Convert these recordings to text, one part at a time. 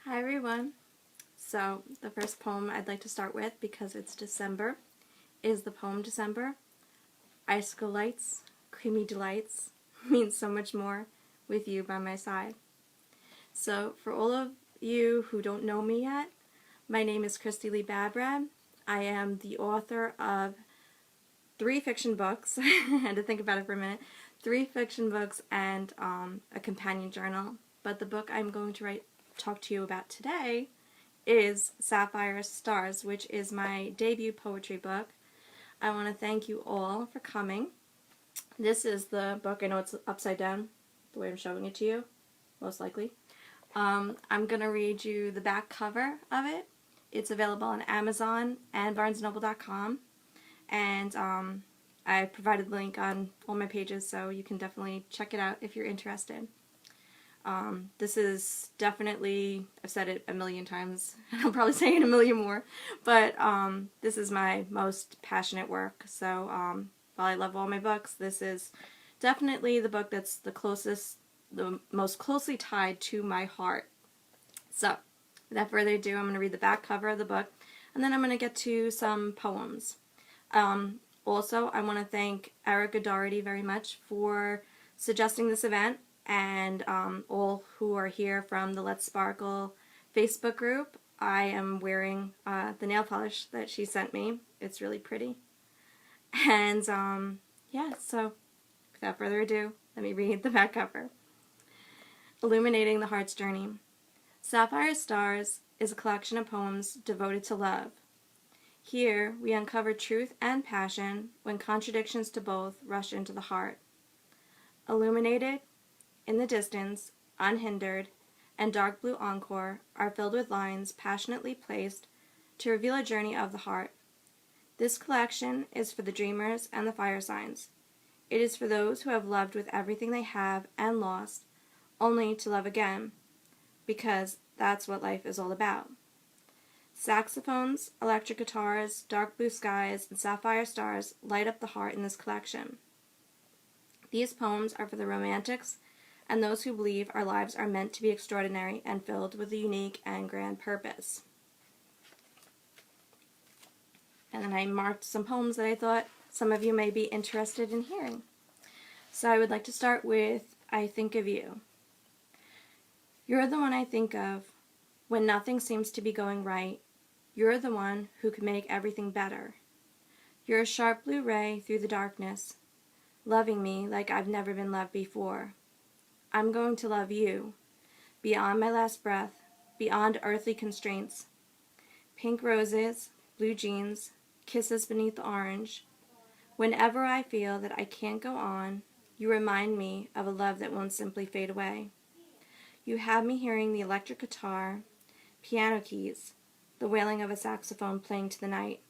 Hi everyone. So the first poem I'd like to start with, because it's December, is the poem December. Icicle lights, creamy delights, means so much more with you by my side. So for all of you who don't know me yet, my name is Christy Lee Babrad. I am the author of 3 fiction books. I had to think about it for a minute. 3 fiction books and a companion journal. But the book I'm going to talk to you about today is Sapphire Stars, which is my debut poetry book. I want to thank you all for coming. This is the book. I know it's upside down, the way I'm showing it to you, most likely. I'm going to read you the back cover of it. It's available on Amazon and BarnesNoble.com. And I provided the link on all my pages, so you can definitely check it out if you're interested. This is definitely, I've said it a million times, and I'll probably say it a million more, but this is my most passionate work. So while I love all my books, this is definitely the book that's the most closely tied to my heart. So without further ado, I'm going to read the back cover of the book, and then I'm going to get to some poems. Also, I want to thank Erica Doherty very much for suggesting this event, and all who are here from the Let's Sparkle Facebook group. I am wearing the nail polish that she sent me. It's really pretty. And yeah, so without further ado, let me read the back cover. Illuminating the Heart's Journey. Sapphire Stars is a collection of poems devoted to love. Here we uncover truth and passion when contradictions to both rush into the heart. Illuminated, in the distance, unhindered, and dark blue encore are filled with lines passionately placed to reveal a journey of the heart. This collection is for the dreamers and the fire signs. It is for those who have loved with everything they have and lost, only to love again, because that's what life is all about. Saxophones, electric guitars, dark blue skies, and sapphire stars light up the heart in this collection. These poems are for the romantics and those who believe our lives are meant to be extraordinary and filled with a unique and grand purpose. And then I marked some poems that I thought some of you may be interested in hearing. So I would like to start with I Think of You. You're the one I think of when nothing seems to be going right. You're the one who can make everything better. You're a sharp blue ray through the darkness, loving me like I've never been loved before. I'm going to love you, beyond my last breath, beyond earthly constraints. Pink roses, blue jeans, kisses beneath the orange. Whenever I feel that I can't go on, you remind me of a love that won't simply fade away. You have me hearing the electric guitar, piano keys, the wailing of a saxophone playing to the night,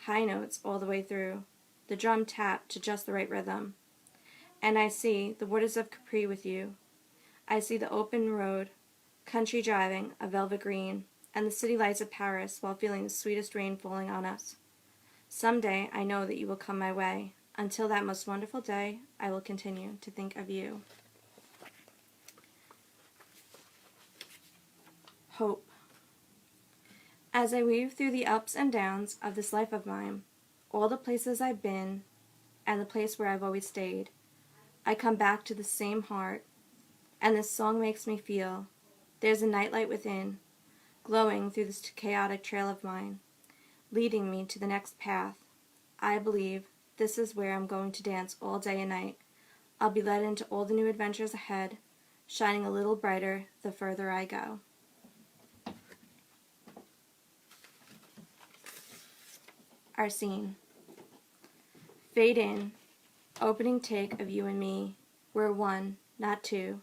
high notes all the way through, the drum tap to just the right rhythm. And I see the waters of Capri with you. I see the open road, country driving, a velvet green, and the city lights of Paris while feeling the sweetest rain falling on us. Someday I know that you will come my way. Until that most wonderful day, I will continue to think of you. Hope. As I weave through the ups and downs of this life of mine, all the places I've been, and the place where I've always stayed, I come back to the same heart, and this song makes me feel there's a nightlight within, glowing through this chaotic trail of mine, leading me to the next path. I believe this is where I'm going to dance all day and night. I'll be led into all the new adventures ahead, shining a little brighter the further I go. Our scene. Fade in. Opening take of you and me. We're one, not two.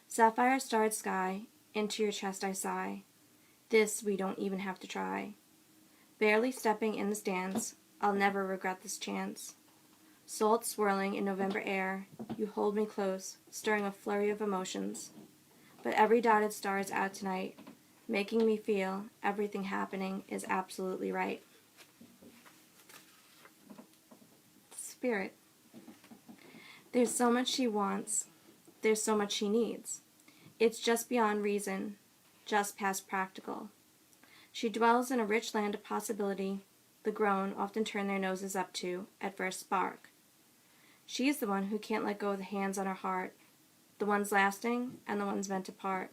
Sapphire starred sky, into your chest I sigh. This we don't even have to try. Barely stepping in this dance, I'll never regret this chance. Salt swirling in November air, you hold me close, stirring a flurry of emotions. But every dotted star is out tonight, making me feel everything happening is absolutely right. Spirit. There's so much she wants. There's so much she needs. It's just beyond reason. just past practical. She dwells in a rich land of possibility the grown often turn their noses up to at first spark. She is the one who can't let go of the hands on her heart, the ones lasting and the ones meant to part.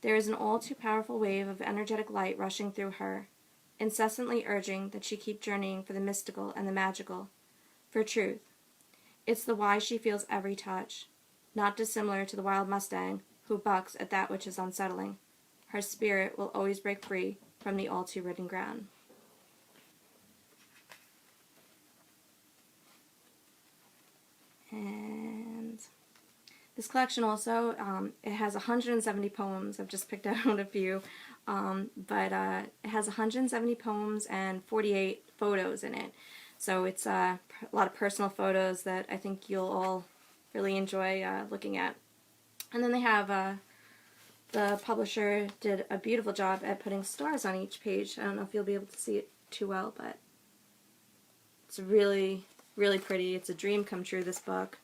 There is an all too powerful wave of energetic light rushing through her, incessantly urging that she keep journeying for the mystical and the magical, for truth. It's the why she feels every touch, not dissimilar to the wild mustang who bucks at that which is unsettling. Her spirit will always break free from the all too ridden ground. And this collection also, it has 170 poems. I've just picked out a few, but it has 170 poems and 48 photos in it. So it's a lot of personal photos that I think you'll all really enjoy looking at. And then they have, the publisher did a beautiful job at putting stars on each page. I don't know if you'll be able to see it too well, but it's really, really pretty. It's a dream come true, this book.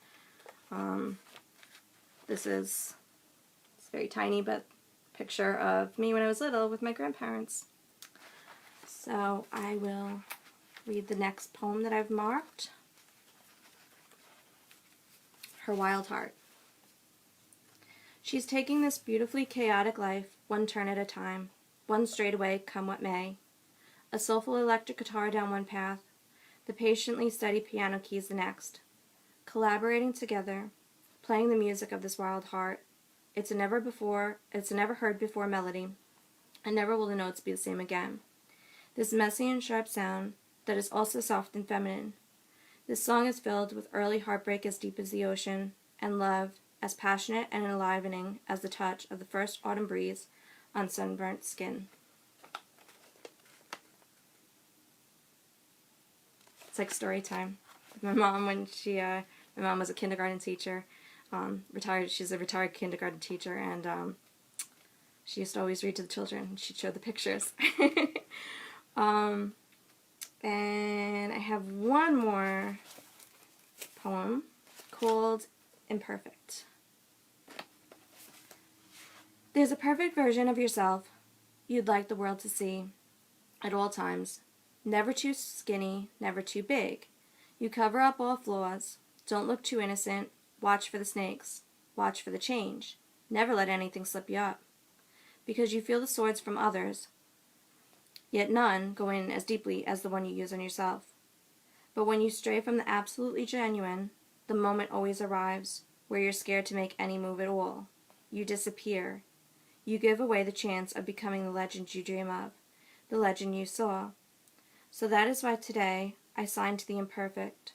This is, it's very tiny, but picture of me when I was little with my grandparents. So I will read the next poem that I've marked. Her Wild Heart. She's taking this beautifully chaotic life one turn at a time, one straightaway, come what may. A soulful electric guitar down one path, the patiently steady piano keys the next. Collaborating together, playing the music of this wild heart. It's a never heard before melody, and never will the notes be the same again. This messy and sharp sound that is also soft and feminine. This song is filled with early heartbreak as deep as the ocean, and love as passionate and enlivening as the touch of the first autumn breeze on sunburnt skin. It's like story time with my mom when my mom was a kindergarten teacher, retired. She's a retired kindergarten teacher, and she used to always read to the children. She'd show the pictures. And I have one more poem called Imperfect. There's a perfect version of yourself you'd like the world to see at all times. Never too skinny, never too big. You cover up all flaws. Don't look too innocent. Watch for the snakes. Watch for the change. Never let anything slip you up. Because you feel the swords from others, yet none go in as deeply as the one you use on yourself. But when you stray from the absolutely genuine, the moment always arrives where you're scared to make any move at all. You disappear. You give away the chance of becoming the legend you dream of, the legend you saw. So that is why today I signed to the imperfect,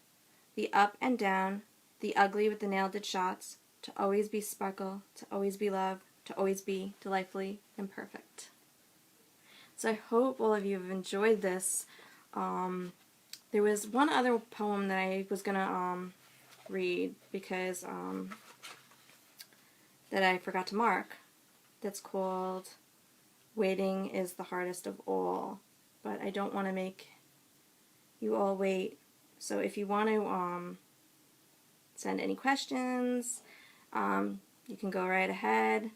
the up and down, the ugly with the nailed-it shots, to always be sparkle, to always be love, to always be delightfully imperfect. So I hope all of you have enjoyed this. There was one other poem that I was going to read because that I forgot to mark. That's called Waiting is the Hardest of All. But I don't want to make you all wait. So if you want to send any questions, you can go right ahead.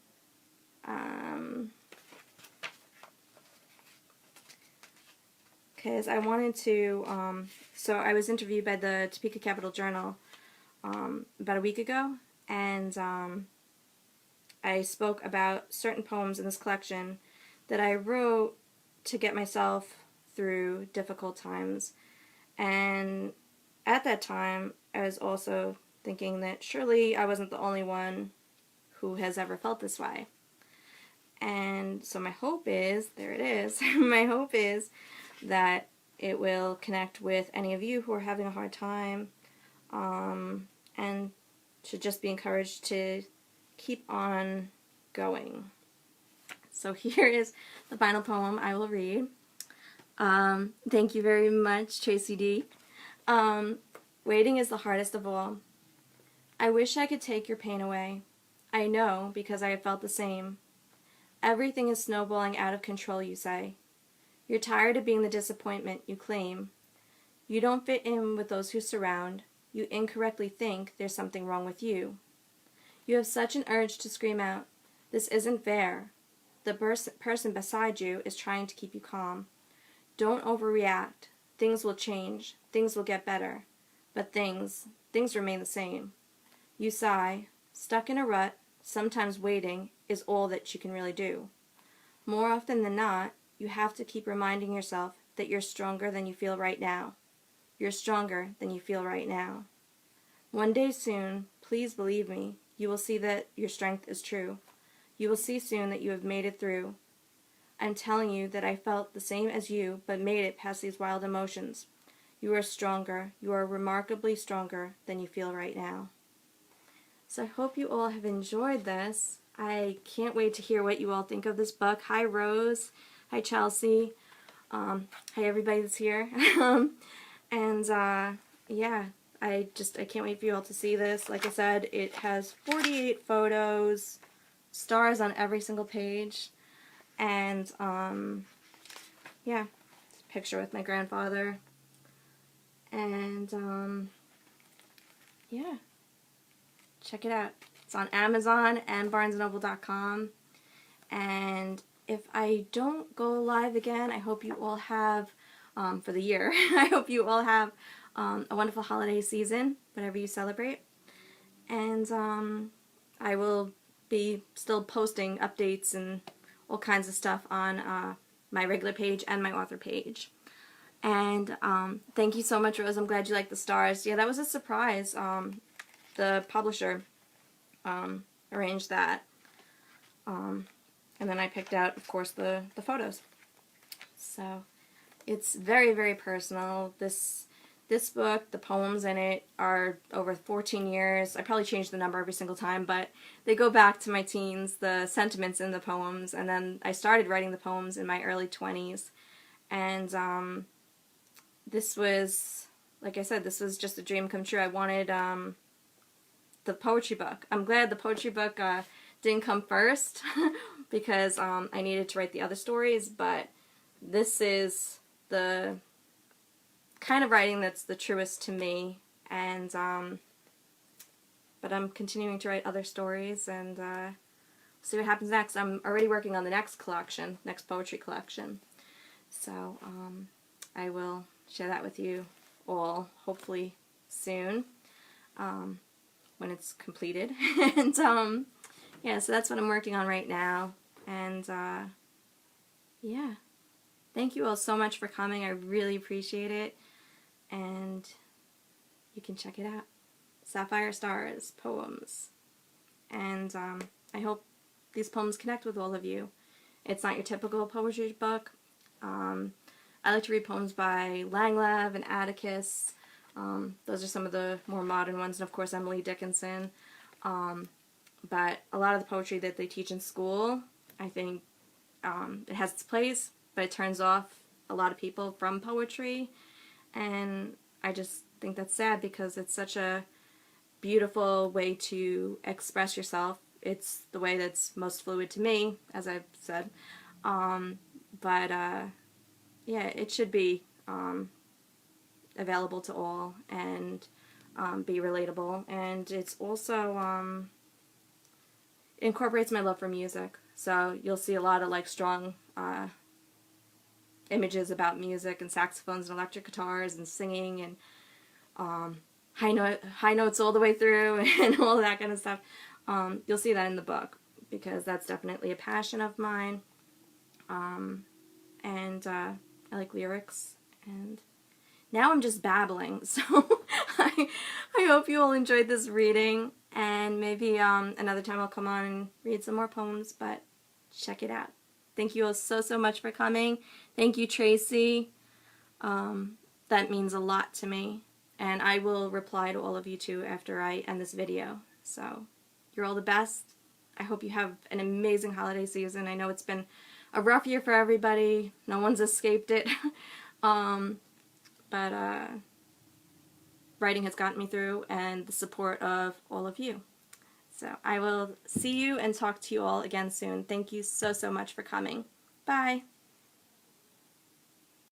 Because I wanted to, so I was interviewed by the Topeka Capital Journal about a week ago, and I spoke about certain poems in this collection that I wrote to get myself through difficult times. And at that time, I was also thinking that surely I wasn't the only one who has ever felt this way. And so my hope is, there it is, my hope is that it will connect with any of you who are having a hard time, and should just be encouraged to keep on going. So here is the final poem I will read. Thank you very much, Tracy D. Waiting is the hardest of all. I wish I could take your pain away. I know, because I have felt the same. Everything is snowballing out of control, you say. You're tired of being the disappointment you claim. You don't fit in with those who surround. You incorrectly think there's something wrong with you. You have such an urge to scream out, "This isn't fair." The person beside you is trying to keep you calm. Don't overreact. Things will change. Things will get better. But things remain the same. You sigh. Stuck in a rut, sometimes waiting is all that you can really do. More often than not, you have to keep reminding yourself that you're stronger than you feel right now. You're stronger than you feel right now. One day soon, please believe me, you will see that your strength is true. You will see soon that you have made it through. I'm telling you that I felt the same as you, but made it past these wild emotions. You are stronger. You are remarkably stronger than you feel right now. So I hope you all have enjoyed this. I can't wait to hear what you all think of this book. Hi, Rose. Hi, Chelsea. Hi, everybody that's here. Yeah, I can't wait for you all to see this. Like I said, it has 48 photos, stars on every single page, and yeah, it's a picture with my grandfather, and yeah, check it out. It's on Amazon and BarnesandNoble.com, and if I don't go live again, I hope you all have, for the year, I hope you all have a wonderful holiday season, whatever you celebrate. And I will be still posting updates and all kinds of stuff on my regular page and my author page. And thank you so much, Rose. I'm glad you liked the stars. Yeah, that was a surprise. The publisher arranged that. And then I picked out, of course, the photos. So it's very, very personal. This book, the poems in it are over 14 years. I probably change the number every single time, but they go back to my teens, the sentiments in the poems, and then I started writing the poems in my early 20s. And this was, like I said, this was just a dream come true. I wanted the poetry book. I'm glad the poetry book didn't come first because I needed to write the other stories, but this is the kind of writing that's the truest to me, and but I'm continuing to write other stories, and see what happens next. I'm already working on the next collection, next poetry collection, so I will share that with you all hopefully soon when it's completed. And yeah, so that's what I'm working on right now, and yeah, thank you all so much for coming. I really appreciate it. And you can check it out. Sapphire Stars Poems. And I hope these poems connect with all of you. It's not your typical poetry book. I like to read poems by Langlev and Atticus. Those are some of the more modern ones, and of course Emily Dickinson. But a lot of the poetry that they teach in school, I think it has its place, but it turns off a lot of people from poetry. And I just think that's sad because it's such a beautiful way to express yourself. It's the way that's most fluid to me, as I've said. But yeah, it should be available to all and be relatable. And it's also incorporates my love for music. So you'll see a lot of like strong images about music and saxophones and electric guitars and singing and high notes all the way through and all that kind of stuff. You'll see that in the book because that's definitely a passion of mine. And I like lyrics. And now I'm just babbling, so I hope you all enjoyed this reading, and maybe another time I'll come on and read some more poems, but check it out. Thank you all so much for coming. Thank you, Tracy. That means a lot to me. And I will reply to all of you too after I end this video. So, you're all the best. I hope you have an amazing holiday season. I know it's been a rough year for everybody. No one's escaped it. But writing has gotten me through, and the support of all of you. So I will see you and talk to you all again soon. Thank you so much for coming. Bye.